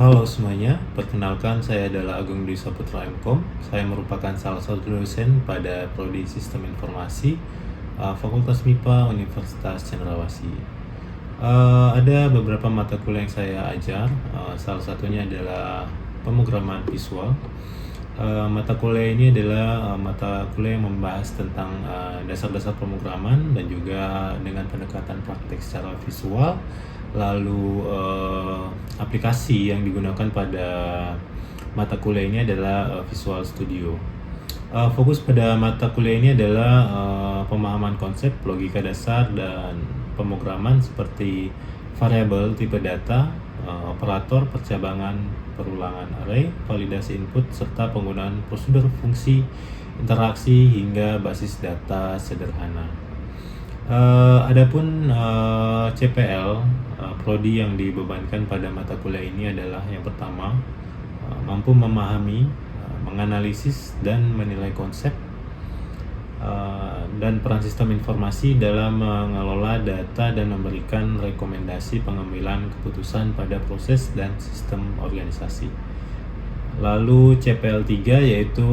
Halo semuanya, perkenalkan saya adalah Agung Dwi Saputra MKOM. Saya merupakan salah satu dosen pada Prodi Sistem Informasi Fakultas MIPA Universitas Cenderawasih. Ada beberapa mata kuliah yang saya ajar, salah satunya adalah pemrograman visual. Mata kuliah ini adalah mata kuliah yang membahas tentang dasar-dasar pemrograman dan juga dengan pendekatan praktek secara visual, lalu aplikasi yang digunakan pada mata kuliah ini adalah Visual Studio. Fokus pada mata kuliah ini adalah pemahaman konsep, logika dasar, dan pemrograman seperti variabel, tipe data, operator, percabangan, perulangan array, validasi input, serta penggunaan prosedur fungsi, interaksi, hingga basis data sederhana. Adapun CPL, prodi yang dibebankan pada mata kuliah ini adalah yang pertama, mampu memahami, menganalisis, dan menilai konsep dan peran sistem informasi dalam mengelola data dan memberikan rekomendasi pengambilan keputusan pada proses dan sistem organisasi. Lalu CPL 3 yaitu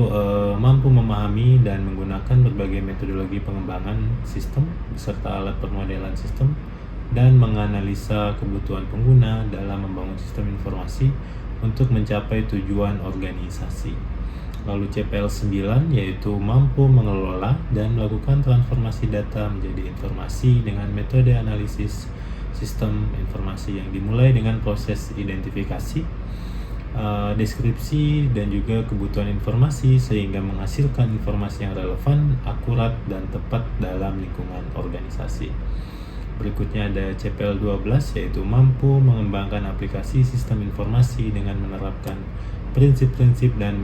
mampu memahami dan menggunakan berbagai metodologi pengembangan sistem beserta alat permodelan sistem dan menganalisa kebutuhan pengguna dalam membangun sistem informasi untuk mencapai tujuan organisasi. Lalu CPL 9 yaitu mampu mengelola dan melakukan transformasi data menjadi informasi dengan metode analisis sistem informasi yang dimulai dengan proses identifikasi, deskripsi, dan juga kebutuhan informasi sehingga menghasilkan informasi yang relevan, akurat, dan tepat dalam lingkungan organisasi. Berikutnya ada CPL 12 yaitu mampu mengembangkan aplikasi sistem informasi dengan menerapkan prinsip-prinsip dan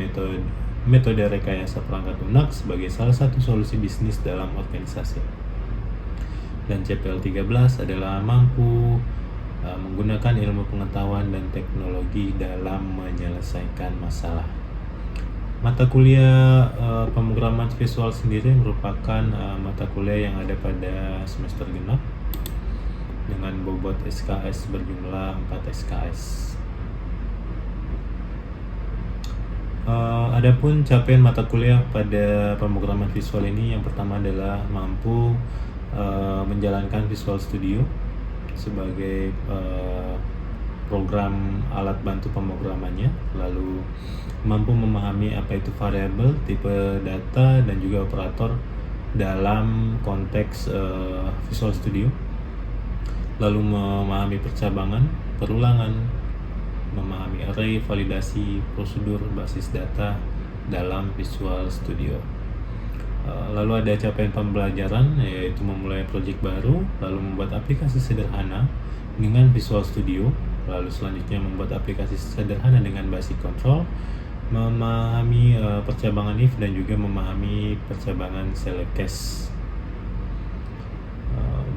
metode rekayasa perangkat lunak sebagai salah satu solusi bisnis dalam organisasi. Dan CPL 13 adalah mampu menggunakan ilmu pengetahuan dan teknologi dalam menyelesaikan masalah. Mata kuliah pemrograman visual sendiri merupakan mata kuliah yang ada pada semester genap dengan bobot SKS berjumlah 4 SKS. Adapun capaian mata kuliah pada pemrograman visual ini yang pertama adalah mampu menjalankan Visual Studio sebagai program alat bantu pemrogramannya, lalu mampu memahami apa itu variabel, tipe data, dan juga operator dalam konteks Visual Studio, lalu memahami percabangan, perulangan, memahami array, validasi, prosedur, basis data dalam Visual Studio. Lalu ada capaian pembelajaran yaitu memulai proyek baru, lalu membuat aplikasi sederhana dengan Visual Studio, lalu selanjutnya membuat aplikasi sederhana dengan basic control, memahami percabangan if, dan juga memahami percabangan select case.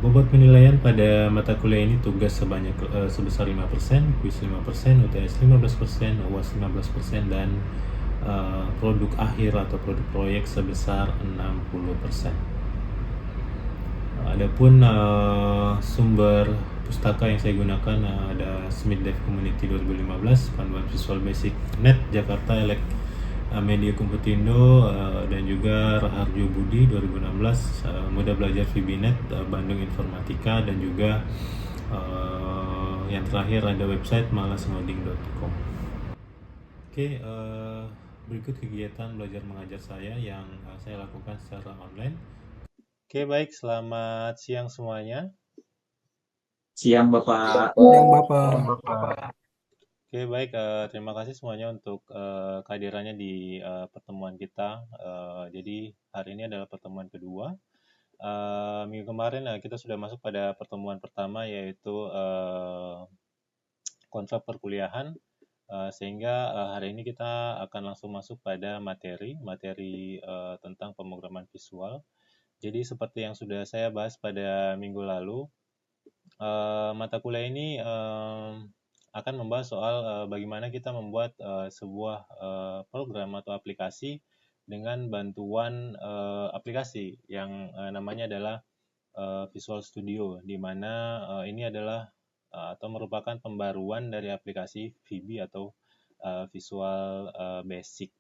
Bobot penilaian pada mata kuliah ini tugas sebesar 5%, kuis 5%, UTS 15%, UAS 15%, dan produk akhir atau produk proyek sebesar 60%. Adapun sumber pustaka yang saya gunakan ada Smith Dev Community 2015, Panduan Visual Basic Net Jakarta Media Komputindo, dan juga Raharjo Budi 2016, Mudah Belajar VBNet Bandung Informatika, dan juga yang terakhir ada website malasngoding.com. Oke, berikut kegiatan belajar mengajar saya yang saya lakukan secara online. Oke, baik. Selamat siang semuanya. Siang Bapak. Siang Bapak. Oke, baik. Terima kasih semuanya untuk kehadirannya di pertemuan kita. Jadi hari ini adalah pertemuan kedua. Minggu kemarin kita sudah masuk pada pertemuan pertama, yaitu konsep perkuliahan. Sehingga hari ini kita akan langsung masuk pada materi tentang pemrograman visual. Jadi seperti yang sudah saya bahas pada minggu lalu, mata kuliah ini akan membahas soal bagaimana kita membuat sebuah program atau aplikasi dengan bantuan aplikasi yang namanya adalah Visual Studio, di mana ini adalah atau merupakan pembaruan dari aplikasi VB atau Visual Basic.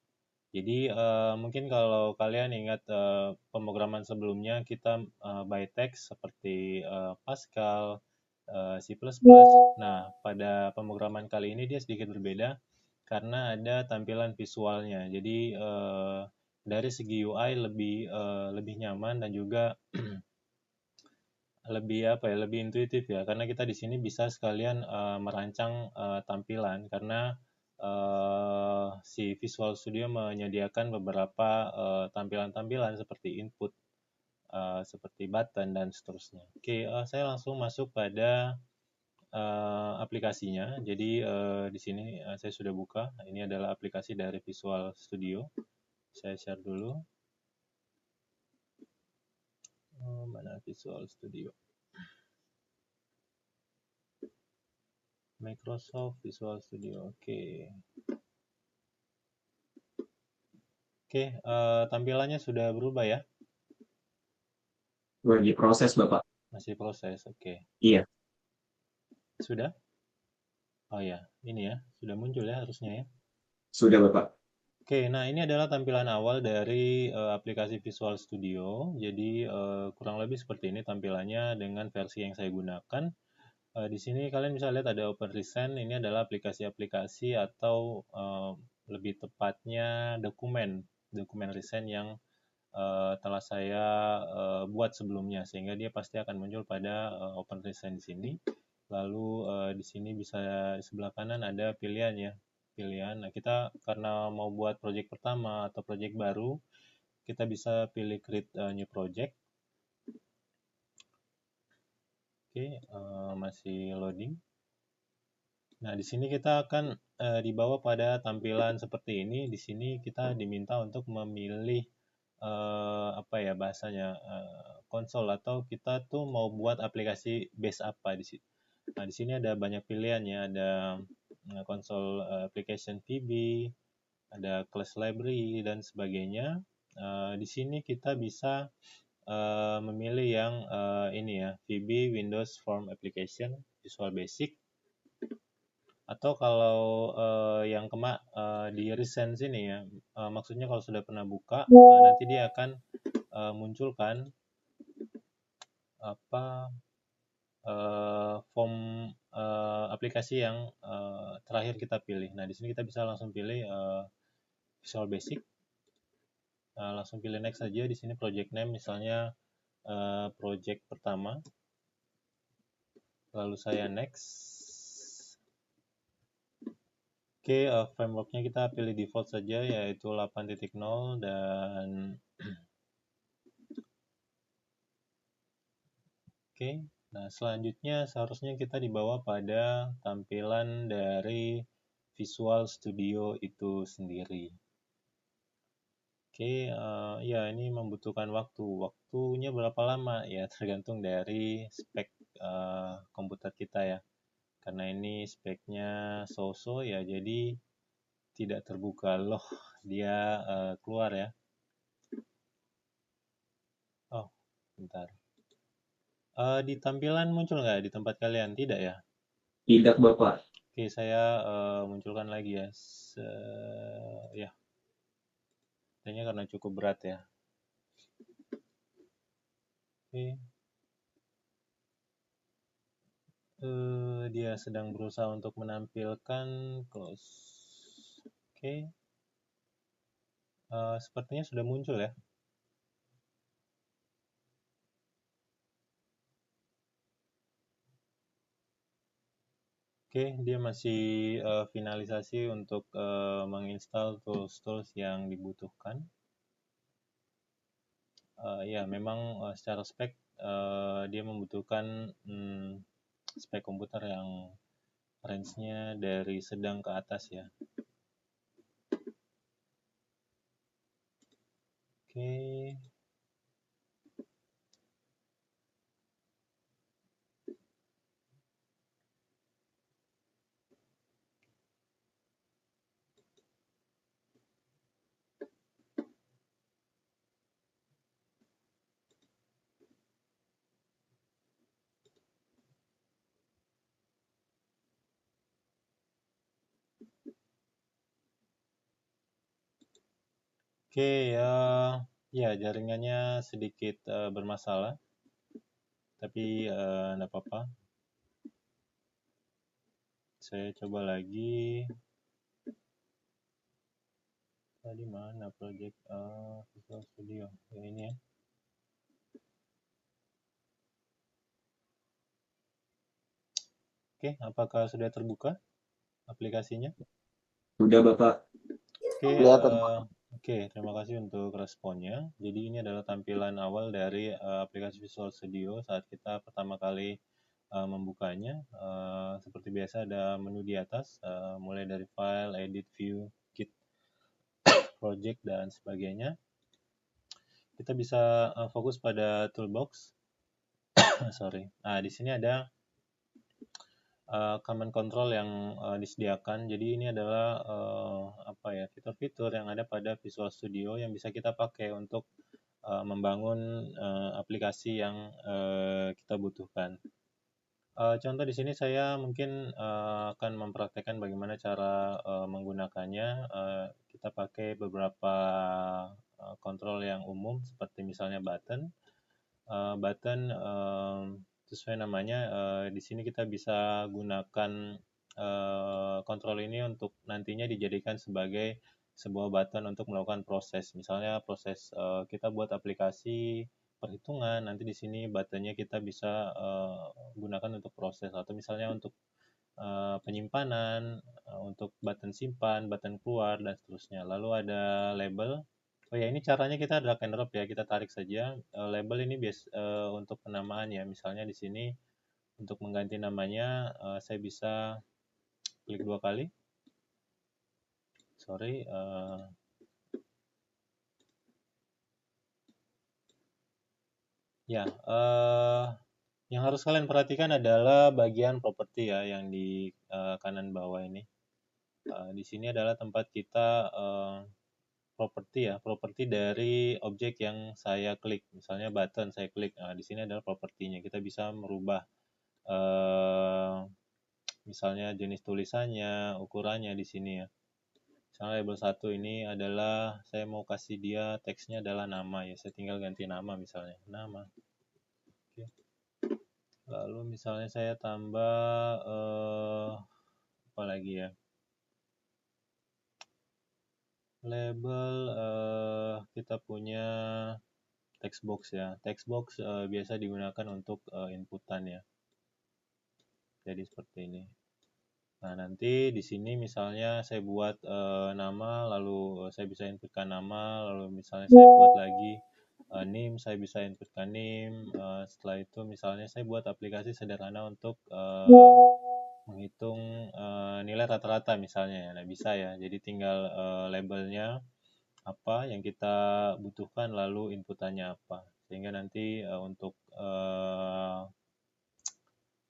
Jadi mungkin kalau kalian ingat pemrograman sebelumnya kita by text seperti Pascal, C++. Nah, pada pemrograman kali ini dia sedikit berbeda karena ada tampilan visualnya. Jadi dari segi UI lebih nyaman dan juga lebih intuitif ya, karena kita di sini bisa sekalian merancang tampilan karena si Visual Studio menyediakan beberapa tampilan-tampilan seperti input, seperti button dan seterusnya. Oke, saya langsung masuk pada aplikasinya. Jadi di sini saya sudah buka. Ini adalah aplikasi dari Visual Studio. Saya share dulu. Mana Visual Studio? Microsoft Visual Studio. Oke. Oke, tampilannya sudah berubah ya? Lagi proses, Bapak. Masih proses, oke. Iya, Sudah? Oh ya, ini ya, sudah muncul ya harusnya ya. sudah, Bapak. Oke, nah ini adalah tampilan awal dari aplikasi Visual Studio. Jadi kurang lebih seperti ini tampilannya dengan versi yang saya gunakan. Di sini kalian bisa lihat ada OpenResend. Ini adalah aplikasi-aplikasi atau lebih tepatnya dokumen Resend yang telah saya buat sebelumnya, sehingga dia pasti akan muncul pada OpenResend di sini. Lalu di sini bisa di sebelah kanan ada pilihan. Nah, kita karena mau buat project pertama atau project baru, kita bisa pilih create new project. Oke, masih loading. Nah, di sini kita akan dibawa pada tampilan seperti ini. Di sini kita diminta untuk memilih apa ya bahasanya, konsol, atau kita tuh mau buat aplikasi base apa di sini. Nah, di sini ada banyak pilihan ya, ada konsol application VB, ada class library dan sebagainya. Di sini kita bisa memilih yang ini ya, VB Windows Form Application Visual Basic. Atau kalau yang di recent sini ya, maksudnya kalau sudah pernah buka, nanti dia akan munculkan apa form aplikasi yang terakhir kita pilih. Nah, di sini kita bisa langsung pilih Visual Basic. Langsung pilih next saja. Di sini project name misalnya project pertama. Lalu saya next. Oke, frameworknya kita pilih default saja, yaitu 8.0 dan oke. Nah, selanjutnya seharusnya kita dibawa pada tampilan dari Visual Studio itu sendiri. Oke, ya ini membutuhkan waktu. Waktunya berapa lama? Ya tergantung dari spek komputer kita ya. Karena ini speknya so-so ya, jadi tidak terbuka. Loh, dia keluar ya. Oh, bentar. Di tampilan muncul nggak di tempat kalian? Tidak ya? Tidak, Bapak. Oke, saya munculkan lagi ya. Ya, kayaknya karena cukup berat ya. Oke. Dia sedang berusaha untuk menampilkan close. Oke. Sepertinya sudah muncul ya. Oke, dia masih finalisasi untuk menginstal tools-tools yang dibutuhkan. Ya, memang secara spek dia membutuhkan spek komputer yang range-nya dari sedang ke atas ya. Oke. Oke, ya jaringannya sedikit bermasalah, tapi nggak apa-apa. Saya coba lagi. Tadi mana project Visual Studio? Ya, ini ya. Oke, apakah sudah terbuka aplikasinya? Sudah Bapak. Oke, Kelihatan. oke, terima kasih untuk responnya. Jadi ini adalah tampilan awal dari aplikasi Visual Studio saat kita pertama kali membukanya. Seperti biasa ada menu di atas, mulai dari file, edit, view, kit, project, dan sebagainya. Kita bisa fokus pada toolbox. Sorry. Nah, di sini ada command control yang disediakan. Jadi ini adalah fitur-fitur yang ada pada Visual Studio yang bisa kita pakai untuk membangun aplikasi yang kita butuhkan. Contoh di sini saya mungkin akan mempraktekkan bagaimana cara menggunakannya. Kita pakai beberapa kontrol yang umum seperti misalnya button. Sesuai namanya, di sini kita bisa gunakan kontrol ini untuk nantinya dijadikan sebagai sebuah button untuk melakukan proses. Misalnya proses kita buat aplikasi perhitungan, nanti di sini buttonnya kita bisa gunakan untuk proses, atau misalnya untuk penyimpanan, untuk button simpan, button keluar, dan seterusnya. Lalu ada label. Oh ya, ini caranya kita drag and drop ya, kita tarik saja. Label ini untuk penamaan ya. Misalnya di sini untuk mengganti namanya, saya bisa klik 2 kali. Sorry. Yang harus kalian perhatikan adalah bagian properti ya, yang di kanan bawah ini. Di sini adalah tempat kita properti dari objek yang saya klik. Misalnya button saya klik. Nah, di sini adalah propertinya. Kita bisa merubah misalnya jenis tulisannya, ukurannya di sini ya. Misalnya label 1 ini adalah saya mau kasih dia teksnya adalah nama ya. Saya tinggal ganti nama misalnya. Nama. Oke. Lalu misalnya saya tambah apa lagi ya? Label kita punya text box ya. Text box biasa digunakan untuk inputan ya. Jadi seperti ini. Nah, nanti di sini misalnya saya buat nama, lalu saya bisa inputkan nama, lalu misalnya saya buat lagi name, saya bisa inputkan name. Setelah itu misalnya saya buat aplikasi sederhana untuk menghitung nilai rata-rata misalnya. Nah, bisa ya. Jadi tinggal labelnya apa yang kita butuhkan, lalu inputannya apa. Sehingga nanti untuk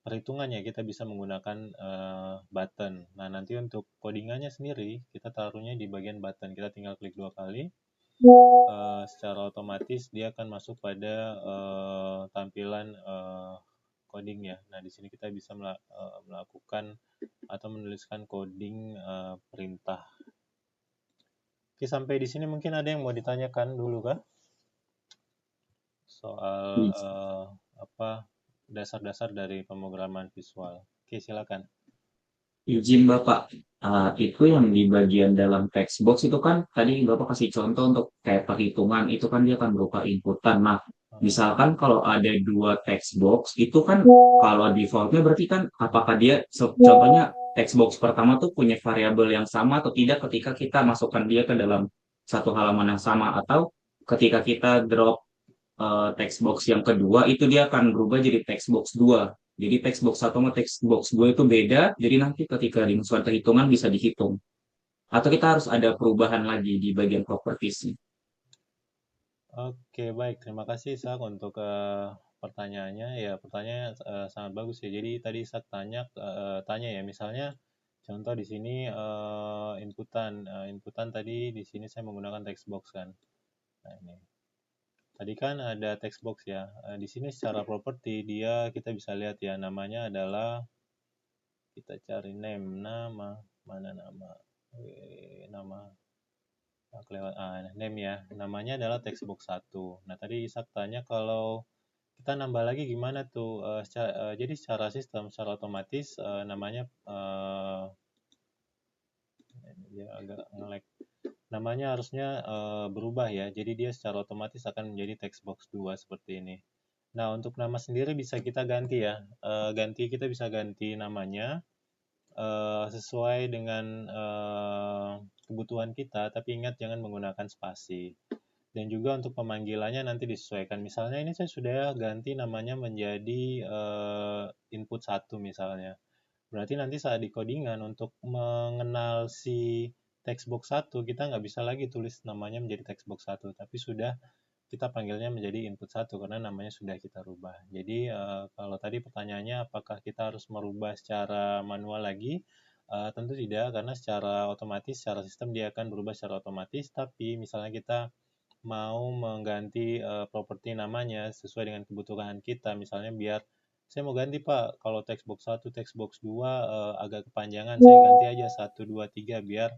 perhitungannya kita bisa menggunakan button. Nah, nanti untuk codingannya sendiri kita taruhnya di bagian button. Kita tinggal klik 2 kali. Secara otomatis dia akan masuk pada tampilan coding ya. Nah, di sini kita bisa melakukan atau menuliskan coding perintah. Oke, sampai di sini mungkin ada yang mau ditanyakan dulu kah? Soal dasar-dasar dari pemrograman visual. Oke, silakan. Izin Bapak, itu yang di bagian dalam text box itu kan tadi Bapak kasih contoh untuk kayak perhitungan, itu kan dia akan berupa inputan. Nah, misalkan kalau ada 2 text box, itu kan kalau defaultnya berarti kan apakah dia, contohnya text box pertama tuh punya variabel yang sama atau tidak ketika kita masukkan dia ke dalam satu halaman yang sama, atau ketika kita drop text box yang kedua itu dia akan berubah jadi text box 2. Jadi text box 1 sama text box 2 itu beda, jadi nanti ketika dimasukkan perhitungan bisa dihitung. Atau kita harus ada perubahan lagi di bagian properties. Oke, baik. Terima kasih Sak untuk pertanyaannya. Ya, pertanyaannya sangat bagus ya. Jadi tadi Sak tanya ya, misalnya contoh di sini inputan tadi di sini saya menggunakan text box kan. Nah, ini. Tadi kan ada text box ya. Di sini secara properti dia kita bisa lihat ya, namanya adalah, kita cari name, nama, mana nama? Nama. name ya. Namanya adalah textbox 1. Nah, tadi Isak tanya kalau kita nambah lagi gimana tuh? Jadi secara sistem, secara otomatis namanya dia agak nge-lag. Namanya harusnya berubah ya. Jadi dia secara otomatis akan menjadi textbox 2 seperti ini. Nah, untuk nama sendiri bisa kita ganti ya. Kita bisa ganti namanya sesuai dengan kebutuhan kita, tapi ingat jangan menggunakan spasi. Dan juga untuk pemanggilannya nanti disesuaikan. Misalnya ini saya sudah ganti namanya menjadi input 1 misalnya. Berarti nanti saat di codingan untuk mengenal si textbox 1, kita nggak bisa lagi tulis namanya menjadi textbox 1, tapi sudah kita panggilnya menjadi input 1 karena namanya sudah kita rubah. Jadi kalau tadi pertanyaannya apakah kita harus merubah secara manual lagi? Tentu tidak, karena secara otomatis, secara sistem dia akan berubah secara otomatis, tapi misalnya kita mau mengganti properti namanya sesuai dengan kebutuhan kita, misalnya biar saya mau ganti Pak, kalau textbox 1, textbox 2 agak kepanjangan, saya ganti aja 1, 2, 3 biar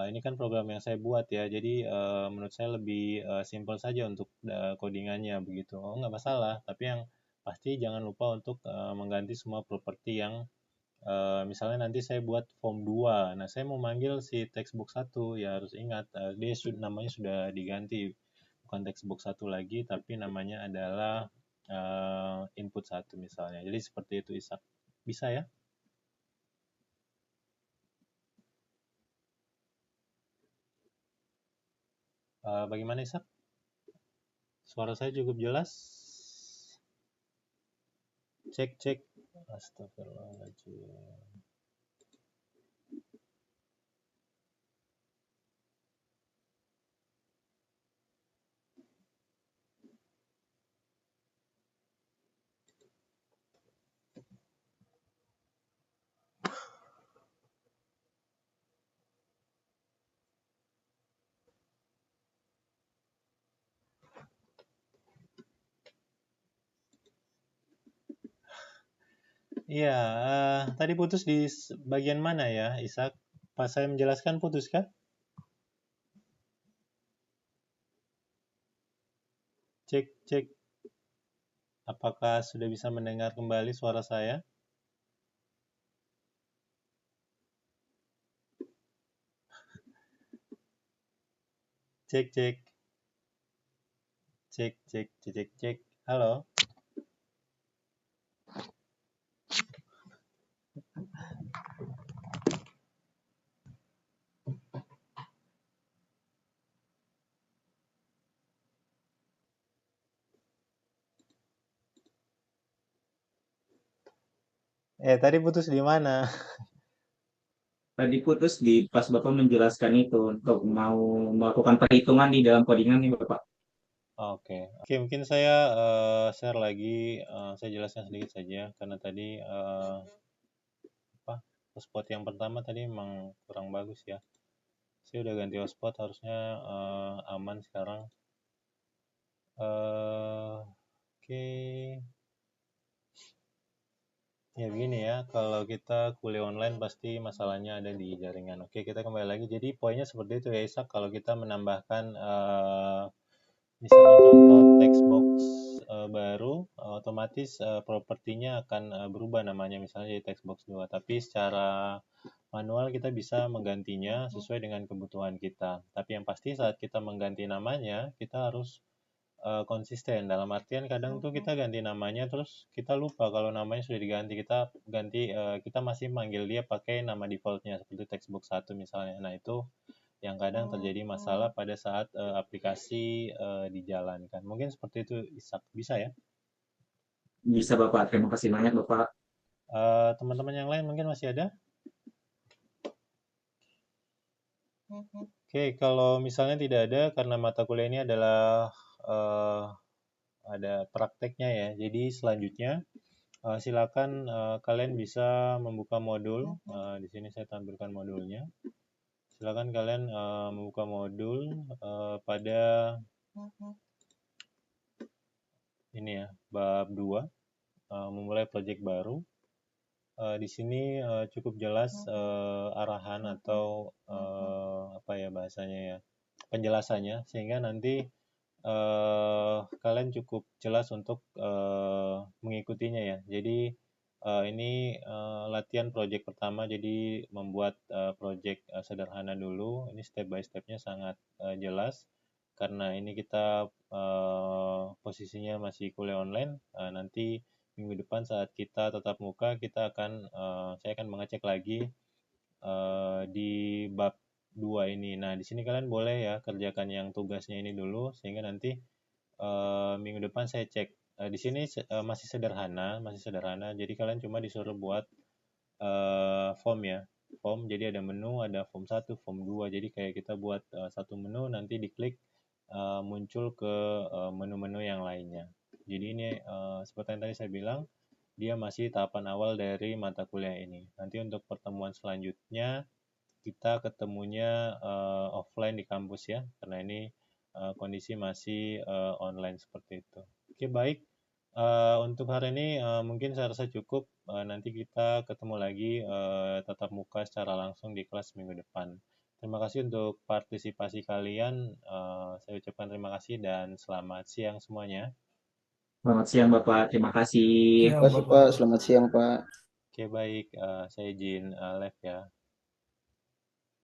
ini kan program yang saya buat ya, jadi menurut saya lebih simple saja untuk codingannya begitu. Oh, nggak masalah, tapi yang pasti jangan lupa untuk mengganti semua properti yang misalnya nanti saya buat form 2. Nah, saya mau manggil si textbox 1, ya harus ingat dia namanya sudah diganti. Bukan textbox 1 lagi, tapi namanya adalah input 1 misalnya. Jadi seperti itu Isak. Bisa ya? Bagaimana Isak? Suara saya cukup jelas? Cek, cek. Astagfirullahaladzim. Iya, tadi putus di bagian mana ya, Isak? Pas saya menjelaskan putus kah? Cek, cek. Apakah sudah bisa mendengar kembali suara saya? Cek, cek. Cek, cek, cek, cek, cek. Halo? Tadi putus di mana? Tadi putus di pas Bapak menjelaskan itu untuk mau melakukan perhitungan di dalam codingan nih Bapak. Oke, oke, mungkin saya share lagi, saya jelaskan sedikit saja karena tadi hotspot yang pertama tadi memang kurang bagus ya. Saya udah ganti hotspot, harusnya aman sekarang. Oke, ya begini ya, kalau kita kuliah online pasti masalahnya ada di jaringan. Oke, kita kembali lagi. Jadi poinnya seperti itu ya Isak, kalau kita menambahkan misalnya contoh textbox baru, otomatis propertinya akan berubah namanya, misalnya jadi textbox 2. Tapi secara manual kita bisa menggantinya sesuai dengan kebutuhan kita. Tapi yang pasti saat kita mengganti namanya, kita harus konsisten. Dalam artian kadang tuh kita ganti namanya terus kita lupa kalau namanya sudah diganti. Kita masih manggil dia pakai nama defaultnya seperti textbox 1 misalnya. Nah, itu yang kadang terjadi masalah pada saat aplikasi dijalankan. Mungkin seperti itu Isak. Bisa ya? Bisa Bapak, terima kasih banyak Bapak. Teman-teman yang lain mungkin masih ada? Oke, kalau misalnya tidak ada karena mata kuliah ini adalah ada prakteknya ya. Jadi selanjutnya silakan kalian bisa membuka modul. Di sini saya tampilkan modulnya. Silakan kalian membuka modul pada ini ya, bab 2, memulai project baru. Di sini cukup jelas arahan atau apa ya bahasanya ya, penjelasannya sehingga nanti kalian cukup jelas untuk mengikutinya ya. Jadi ini latihan project pertama, jadi membuat project sederhana dulu. Ini step by stepnya sangat jelas karena ini kita posisinya masih kuliah online. Nanti minggu depan saat kita tatap muka saya akan mengecek lagi di bab 2 ini. Nah, di sini kalian boleh ya kerjakan yang tugasnya ini dulu sehingga nanti minggu depan saya cek. Di sini masih sederhana. Jadi kalian cuma disuruh buat form ya. Form, jadi ada menu, ada form 1, form 2. Jadi kayak kita buat satu menu, nanti diklik muncul ke menu-menu yang lainnya. Jadi ini seperti yang tadi saya bilang, dia masih tahapan awal dari mata kuliah ini. Nanti untuk pertemuan selanjutnya kita ketemunya offline di kampus ya, karena ini kondisi masih online seperti itu. Oke, baik. Untuk hari ini mungkin saya rasa cukup. Nanti kita ketemu lagi tatap muka secara langsung di kelas minggu depan. Terima kasih untuk partisipasi kalian. Saya ucapkan terima kasih dan selamat siang semuanya. Selamat siang Bapak, terima kasih. Siang, Terima kasih Bapak. Pak, selamat siang Pak. Oke, baik. Saya izin live ya.